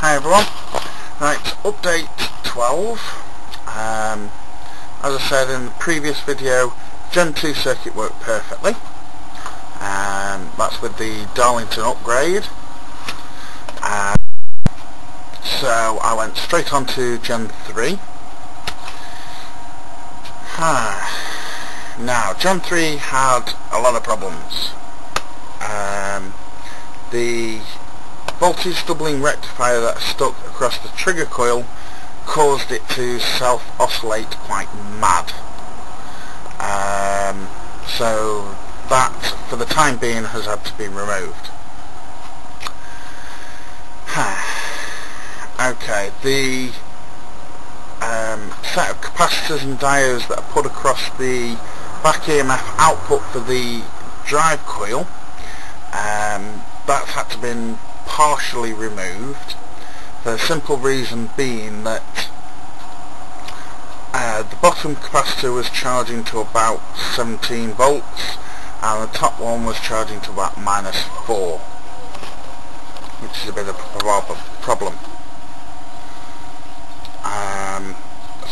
Hi everyone. Right, update 12. As I said in the previous video, Gen 2 circuit worked perfectly. That's with the Darlington upgrade. So I went straight on to Gen 3. Now, Gen 3 had a lot of problems. The voltage doubling rectifier that stuck across the trigger coil caused it to self-oscillate quite mad. So that, for the time being, has had to be removed. Okay, the set of capacitors and diodes that are put across the back EMF output for the drive coil, that's had to be partially removed. The simple reason being that the bottom capacitor was charging to about 17 volts and the top one was charging to about -4, which is a bit of a problem.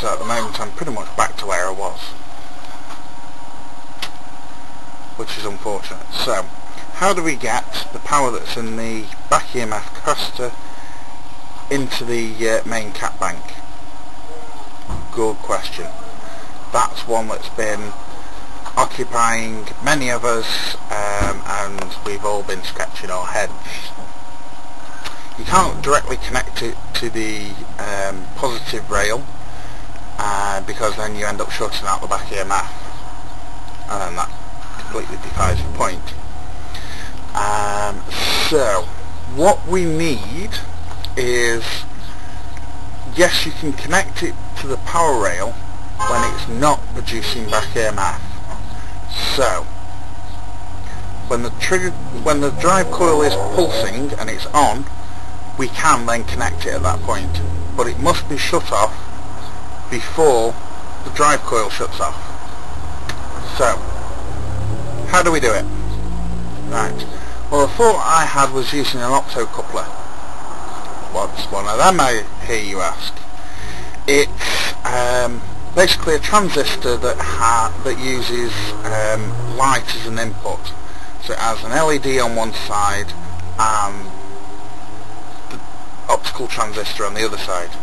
So at the moment I'm pretty much back to where I was, which is unfortunate. So how do we get the power that's in the back EMF capacitor into the main cat bank? Good question. That's one that's been occupying many of us, and we've all been scratching our heads. You can't directly connect it to the positive rail, because then you end up shorting out the back EMF, and then that completely defies the point. So what we need is, yes, you can connect it to the power rail when it's not producing back EMF. So when the drive coil is pulsing and it's on, we can then connect it at that point, but it must be shut off before the drive coil shuts off. So how do we do it? Right, well, the thought I had was using an optocoupler. What's one of them, I hear you ask? It's basically a transistor that uses light as an input. So it has an LED on one side and the optical transistor on the other side.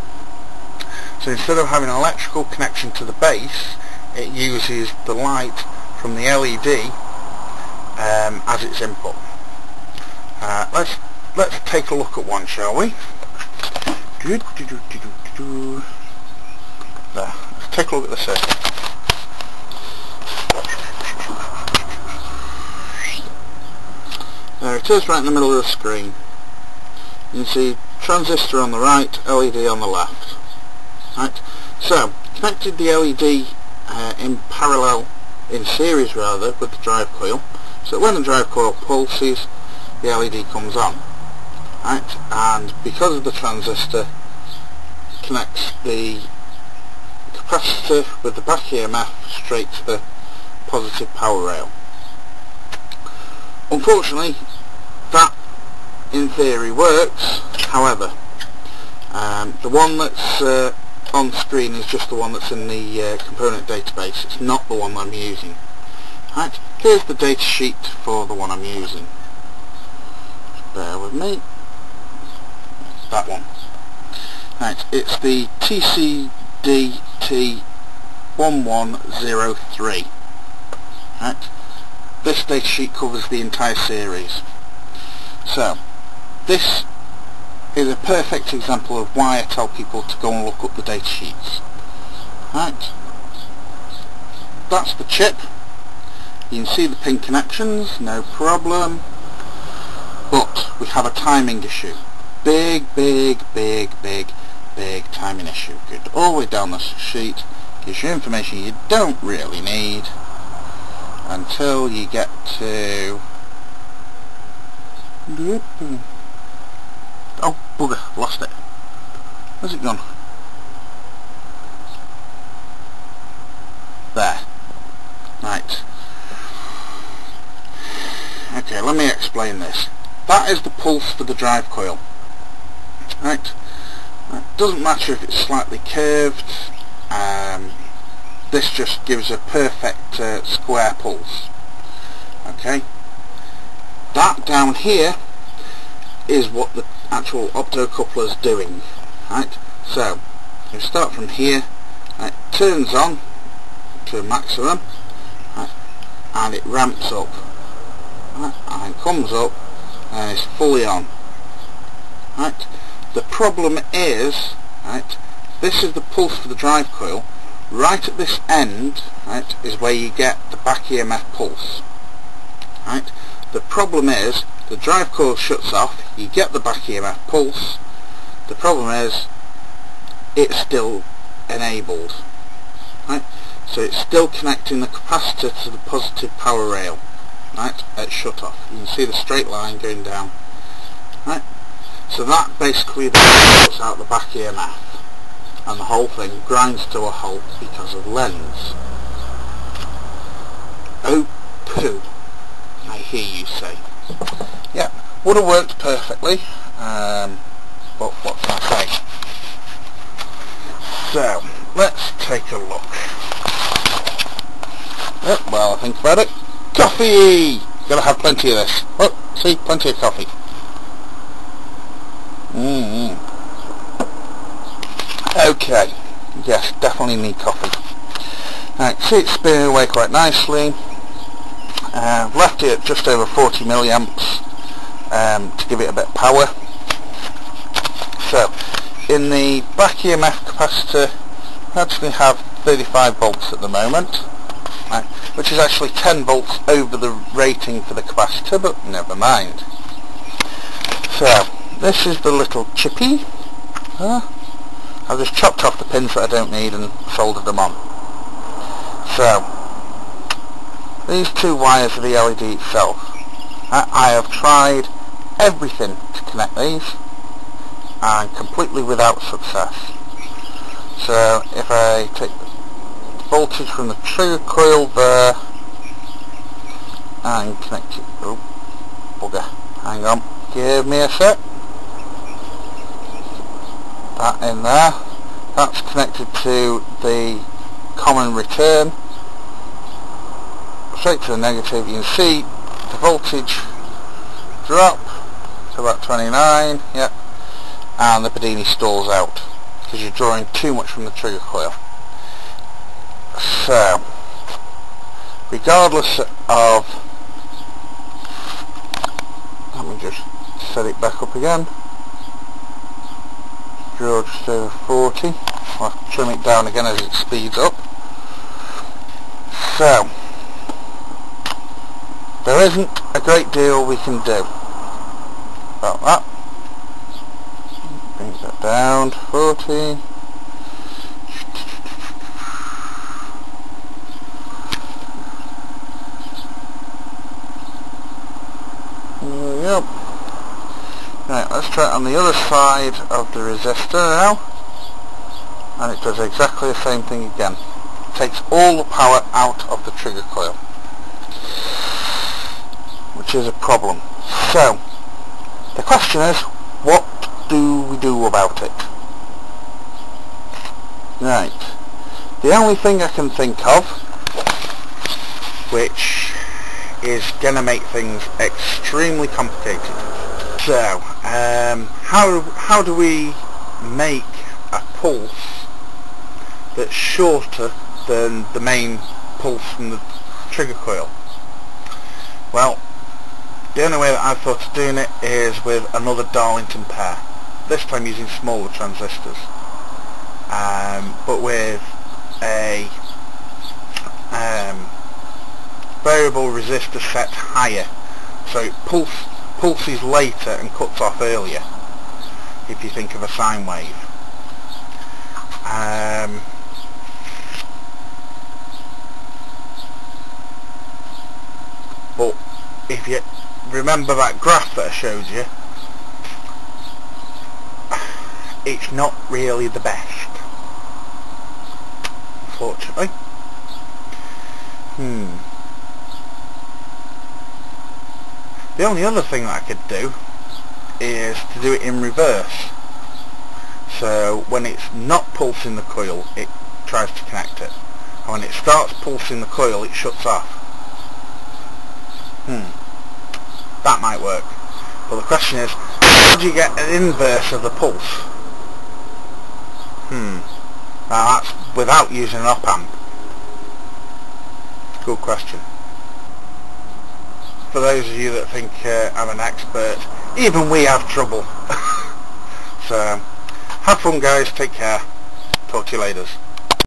So instead of having an electrical connection to the base, it uses the light from the LED as its input. Let's take a look at one, shall we? There. Let's take a look at the circuit. There it is, right in the middle of the screen. You can see transistor on the right, LED on the left. Right. So connected the LED in series with the drive coil. So when the drive coil pulses, the LED comes on. Right, and because of the transistor, connects the capacitor with the back EMF straight to the positive power rail. Unfortunately, that in theory works. However, the one that's on screen is just the one that's in the component database. It's not the one I'm using. Right, here's the data sheet for the one I'm using. Bear with me. That one. Right, it's the TCDT1103. Right, this data sheet covers the entire series. So this is a perfect example of why I tell people to go and look up the data sheets. Right, that's the chip. You can see the pin connections, no problem. But we have a timing issue. Big timing issue. Good. All the way down the sheet, gives you information you don't really need until you get to... Oh, bugger, lost it. Where's it gone? There. Right. Okay, let me explain this. That is the pulse for the drive coil. Right, it doesn't matter if it's slightly curved, this just gives a perfect square pulse. Okay, that down here is what the actual optocoupler is doing. Right, so you start from here, it turns on to maximum, right, and it ramps up, right, and comes up and is fully on. Right, the problem is, right, this is the pulse for the drive coil. Right at this end, right, is where you get the back EMF pulse. Right, the problem is the drive coil shuts off, you get the back EMF pulse. The problem is it's still enabled. Right, so it's still connecting the capacitor to the positive power rail. Right, at shut off. You can see the straight line going down. Right, so that basically puts out the back EMF, and the whole thing grinds to a halt because of lens. Oh poo, I hear you say. Yeah, would have worked perfectly, but what can I say? So, let's take a look. Yep, well, I think about it. Coffee! Gotta have plenty of this. Oh, see, plenty of coffee. Okay, yes, definitely need coffee. Right, see it's spinning away quite nicely. Left it at just over 40 milliamps to give it a bit of power. So, in the back EMF capacitor, I actually have 35 volts at the moment, right, which is actually 10 volts over the rating for the capacitor, but never mind. So, this is the little chippy. I've just chopped off the pins that I don't need and soldered them on. So, these two wires are the LED itself. I have tried everything to connect these, and completely without success. So, if I take the voltage from the trigger coil there, and connect it, oh, bugger, hang on, give me a sec. That in there, that's connected to the common return, straight to the negative. You can see the voltage drop to about 29, yep, and the bedini stalls out because you're drawing too much from the trigger coil. So, regardless of, let me just set it back up again. Draw just over 40. I'll trim it down again as it speeds up. So, there isn't a great deal we can do about that. Bring that down to 40. Yep. Right, let's try it on the other side of the resistor now, and it does exactly the same thing again. It takes all the power out of the trigger coil, which is a problem. So, the question is, what do we do about it? Right, the only thing I can think of, which is going to make things extremely complicated. So, how do we make a pulse that's shorter than the main pulse from the trigger coil? Well, the only way that I've thought of doing it is with another Darlington pair, this time using smaller transistors, but with a variable resistor set higher, so it pulses later and cuts off earlier, if you think of a sine wave. But if you remember that graph that I showed you, it's not really the best, unfortunately. The only other thing that I could do is to do it in reverse. when it's not pulsing the coil, it tries to connect it. And when it starts pulsing the coil, it shuts off. That might work. But the question is, how do you get an inverse of the pulse? Now that's without using an op-amp. Good question. For those of you that think I'm an expert, even we have trouble. So, have fun guys, take care. Talk to you later.